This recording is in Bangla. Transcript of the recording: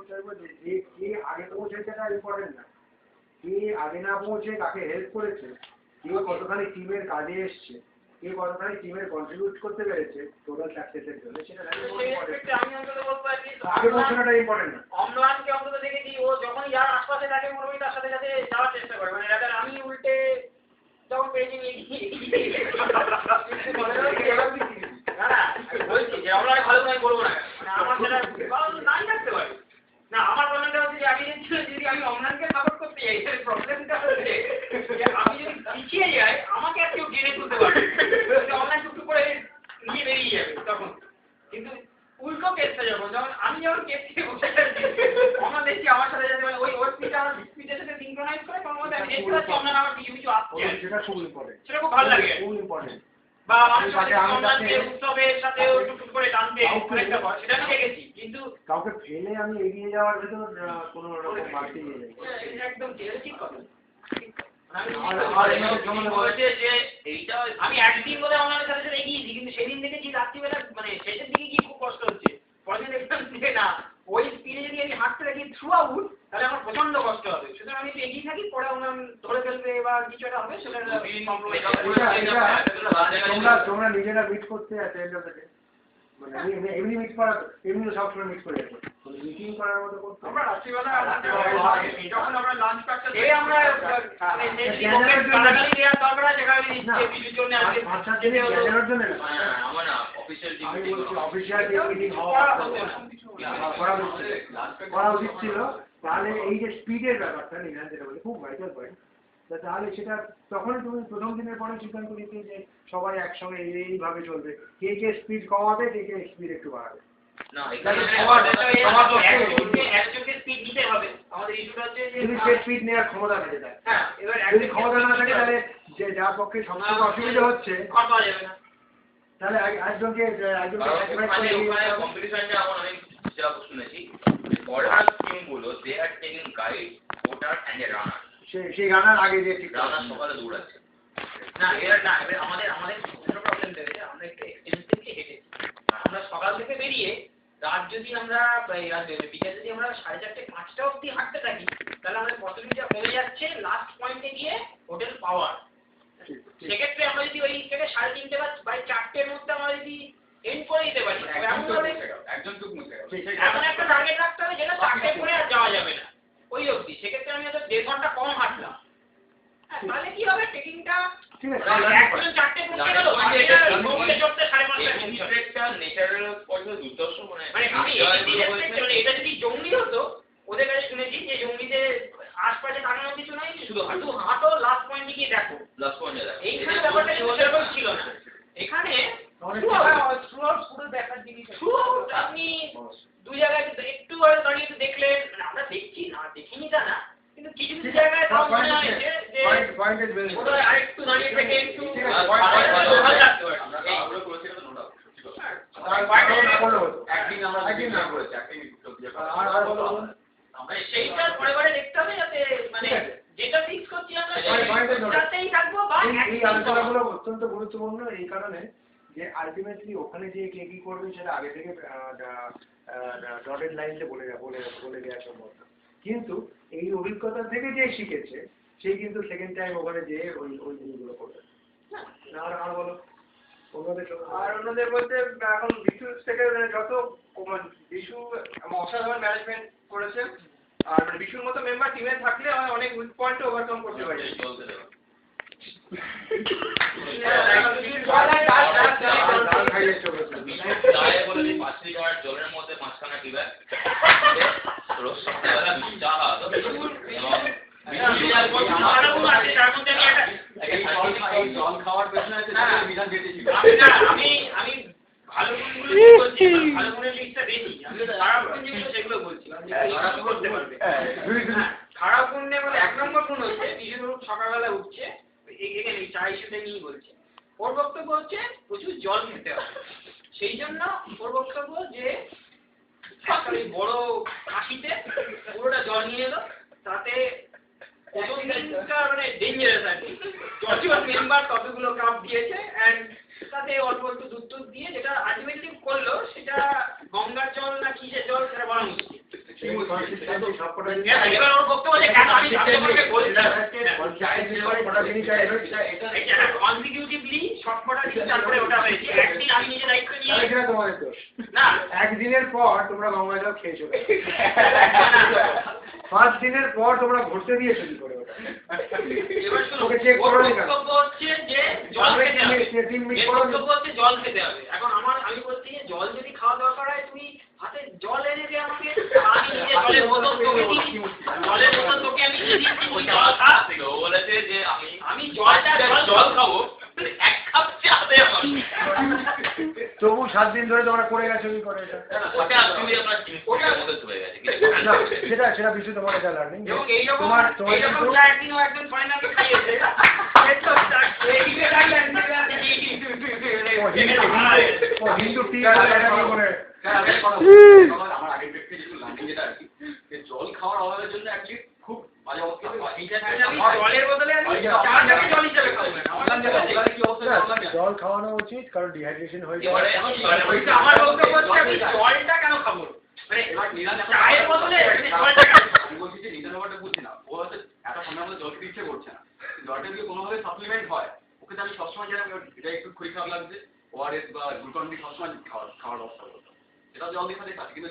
চাইবো যে কে আগে পৌঁছেছে সেটা ইম্পর্টেন্ট না, কে আগে না পৌঁছে কাকে হেল্প করেছে, কে কতখানি টিমের কাজে এসছে, কে কতখানি টিমের কন্ট্রিবিউট করতে পেরেছে টোটাল সাকসেসের জন্য, সেটা আমি অন্তত বলবো আগে পৌঁছানোটা ইম্পর্টেন্ট না। অম্লানকে অন্তত দেখেছি ও যখন যার আশপাশে থাকে মোটামুটি তার সাথে সাথে যাওয়ার চেষ্টা করে, মানে রাদার আমি উল্টে যখন পেয়েছি না না বলছি যে অম্লান ভালো নয় বলবো না, মানে আমার সেটা নাই থাকতে পারে না। আমার প্রবলেমটা হচ্ছে যে আমি যদি আমি অম্লানকে সাপোর্ট করতে যাই তাহলে প্রবলেমটা হচ্ছে যে আমি যদি পিছিয়ে যাই আমাকে আর কেউ টেনে তুলতে পারবে, অনলাইন টুকটুক করে নিয়ে বেরিয়ে যাবে তখন। কিন্তু উল্টো কেসটা যখন আমি যখন কেস থেকে বসে যাচ্ছি আমরা দেখছি আমার সাথে যাতে ওই ওর স্পিডটা আমার স্পিডের সাথে সিনক্রোনাইজ করে তখন মধ্যে আমি দেখতে পাচ্ছি অনলাইন আমার কিছু কিছু আসছে, সেটা খুব ইম্পর্টেন্ট, সেটা খুব ভালো লাগে, খুব ইম্পর্টেন্ট। বা আমার সাথে অনলাইনকে উৎসবের সাথে টুকটুক করে টানতে অনেকটা হয়, সেটা আমি দেখেছি। কিন্তু কাউকে ফেলে আমি এগিয়ে যাওয়ার ভেতর কোনো রকম বাড়তি নিয়ে যাই একদম ঠিক কথা। আমি একদিন বলে আমার সাথে সাথে এগিয়েছি, কিন্তু সেদিন দেখেছি রাত্রিবেলা মানে শেষের দিকে গিয়ে খুব কষ্ট হচ্ছে, পরের দিন দেখলাম যে না ওই স্পিডে যদি আমি হাঁটতে থাকি থ্রু আউট তাহলে আমার প্রচন্ড কষ্ট হবে, সুতরাং আমি একটু এগিয়ে থাকি, পরে আমার ধরে ফেলবে বা কিছু একটা হবে, সেটা তোমরা নিজেরা মিট করতে আছে মানে এমনি মিট করা, এমনি সবসময় মিট করে যাচ্ছে মিটিং করার মতো করতে আমরা রাত্রিবেলা যখন আমরা লাঞ্চ প্যাকটা এই আমরা আমার না অফিসিয়াল মিটিং করা উচিত ছিল, তাহলে এই যে স্পিডের ব্যাপারটা নিলাম যেটা বলে খুব ভাইটাল পয়েন্ট, তাহলে সেটা তখনই তুমি প্রথম দিনের পরে সিদ্ধান্ত নিতে যে সবাই একসঙ্গে এইভাবে চলবে, কে কে স্পিড কমাবে, কে কে স্পিড একটু বাড়াবে। না স্পিড দিতে হবে, আমাদের ইস্যুটা হচ্ছে যে স্পিড নেওয়ার ক্ষমতা বেড়ে যায়। হ্যাঁ, এবার যদি ক্ষমতা না থাকে তাহলে যে যার পক্ষে সবথেকে অসুবিধা হচ্ছে পাওয়া যাবে না, তাহলে একজনকে কম্পিটিশনটা আমার অনেক যেটা শুনেছি বর্ডার টিম গুলো they are taking guide voter and a runner, সেই রানার আগে যে রানার সকালে দৌড়াচ্ছে না এরা না আমাদের কোনো প্রবলেম দেবে, আমরা একটু এক্সটেন্সিভলি হেঁটেছি, আমরা সকাল থেকে বেরিয়ে রাত যদি আমরা বিকেল যদি আমরা 4:30 5টা অবধি হাঁটতে থাকি তাহলে আমাদের পসিবিলিটি কমে যাচ্ছে লাস্ট পয়েন্টে গিয়ে হোটেল পাওয়ার। সেক্ষেত্রে আমরা যদি ওই থেকে 3:30 বা 4টের মধ্যে আমরা যদি এন্ড করে দিতে পারি একজন টুক মুছে এমন একটা টার্গেট রাখতে হবে যেটা 4টে পরে আর যাওয়া যাবে না ওই অবধি, সেক্ষেত্রে আমি হয়তো 1.5 ঘন্টা কম হাঁটলাম, তাহলে কি হবে টেকিংটা ঠিক আছে, একজন 4টে পৌঁছে গেল ঘুরতে চড়তে 5:30 নেচারাল পয়সা দুর্দর্শ মানে এটা যদি জঙ্গলি হতো ওদের কাছে শুনেছি যে জঙ্গলিতে আশপাশে তাকানোর কিছু নাই, শুধু হাঁটো লাস্ট পয়েন্টে গিয়ে দেখো, লাস্ট পয়েন্টে দেখো, এইখানে ব্যাপারটা সেরকম ছিল না, এখানে পুরো দেখার জিনিস আপনি দুই জায়গায় একটু দাঁড়িয়ে একটু দেখলেন, মানে আমরা দেখছি না দেখিনি তা না, কিন্তু কিছু কিছু জায়গায় মনে হয় যে আরেকটু দাঁড়িয়ে থেকে একটু ভালো লাগতে পারে। একদিন আমরা করেছি সেইটার পরে দেখতে হবে যাতে মানে যেটা ফিক্স করছি আমরা সেটাতেই থাকবো। বা এই আলোচনাগুলো অত্যন্ত গুরুত্বপূর্ণ এই কারণে যে আলটিমেটলি ওখানে যে কে কি করবে সেটা আগে থেকে ডটেড লাইনে বলে দেওয়া সম্ভব না, কিন্তু এই অভিজ্ঞতা থেকে যে শিখেছে সেই কিন্তু সেকেন্ড টাইম ওখানে যেয়ে ওই জিনিসগুলো করবে। আর বলো অন্যদের বলতে এখন বিশু থেকে যত বিশু অসাধারণ ম্যানেজমেন্ট করেছে, আর মানে বিশুর মতো মেম্বার টিমে থাকলে আমি অনেক উইক পয়েন্ট ওভারকাম করতে পারি। জলের মধ্যে মাঝখানে দিবে জল খাওয়ার পেছনে আমি ভালো ভালো গুণের লিস্টটা দেখি, আমি খারাপ গুণ যেগুলো সেগুলো বলছি, করতে পারবে। খারাপ গুণ নেই বলে 1 নম্বর গুণ হচ্ছে বিশু সকালবেলা উঠছে এখানে চা ইস্যুটা নিয়ে বলছে, ওর বক্তব্য হচ্ছে প্রচুর জল খেতে হবে, সেই জন্য ওর বক্তব্য যে বড় কাশিতে পুরোটা জল নিয়ে এলো, তাতে প্রথম দিনটা মানে ডেঞ্জারাস আর কি, যতজন মেম্বার ততগুলো কাপ দিয়েছে অ্যান্ড তাতে অল্প একটু দুধ দিয়ে যেটা আলটিমেটলি করলো সেটা গঙ্গার জল না কিসের জল সেটা বলা মুশকিল, Consistency সবকটা জিনিস এবার ওর বক্তব্য যে কেন আমি তোমাকে বলছি কনসিকিউটিভলি সবকটা দিন তারপরে ওটা হয়েছে একদিন আমি নিজে দায়িত্ব নিয়ে এটা তোমাদের দোষ না একদিনের পর তোমরা গঙ্গায় যাও খেয়ে চলে 5 দিনের পর তোমরা ঘুরতে দিয়েছো কি করে ওটা এবার শুনো ওকে চেক করো নি কেন বক্তব্য হচ্ছে যে জল খেতে হবে বক্তব্য হচ্ছে জল খেতে হবে এখন আমি বলছি যে জল যদি খাওয়া দরকার হয় তুমি হাতে জল এনে দে আমাকে আমি নিজে জলের বোতল তোকে দিই জলের বোতল তোকে আমি দিয়ে দিচ্ছি ওই জল খা ও বলেছে যে আমি জল খাবো এক কাপ চা দে আমাকে তবু 7 দিন ধরে তোমরা করে গেছো কি করে এটা ওটা actually আপনার জিনিসপত্রের মধ্যে ধরে গেছে না সেটা বিষয় তোমার এটা লার্নিং এবং এইরকম তোমার এইরকম চা একদিন একজন ফাইনাল খাইয়েছে হিন্দু টি এটা কি করে আমার আগের ব্যক্তি যেগুলো লার্নিং যেটা আর কি যে জল খাওয়ার অভাবের জন্য অ্যাকচুয়ালি খুব বাজে অবস্থা জলের বদলে আমি চাটাকে জল হিসেবে খাবো না কি অবস্থা জল খাওয়ানো উচিত কারণ ডিহাইড্রেশন হয়ে যায় আমার বক্তব্য হচ্ছে আমি জলটা কেন খাবো মানে চায়ের বদলে জলটা কেন খাবো? আমি বলছি যে নিজের ব্যাপারটা বুঝছি না ও হয়তো এত সন্ধ্যা মধ্যে জল খেতে ইচ্ছে করছে না জলটা যদি কোনোভাবে সাপ্লিমেন্ট হয় ওকে তো আমি সবসময় জানি এটা একটু খুবই খারাপ লাগছে ওআরএস বা গ্লুকন ডি সবসময় খাওয়ার ব্যবস্থা করতাম এটা জল দিয়ে খালি কাজ কিন্তু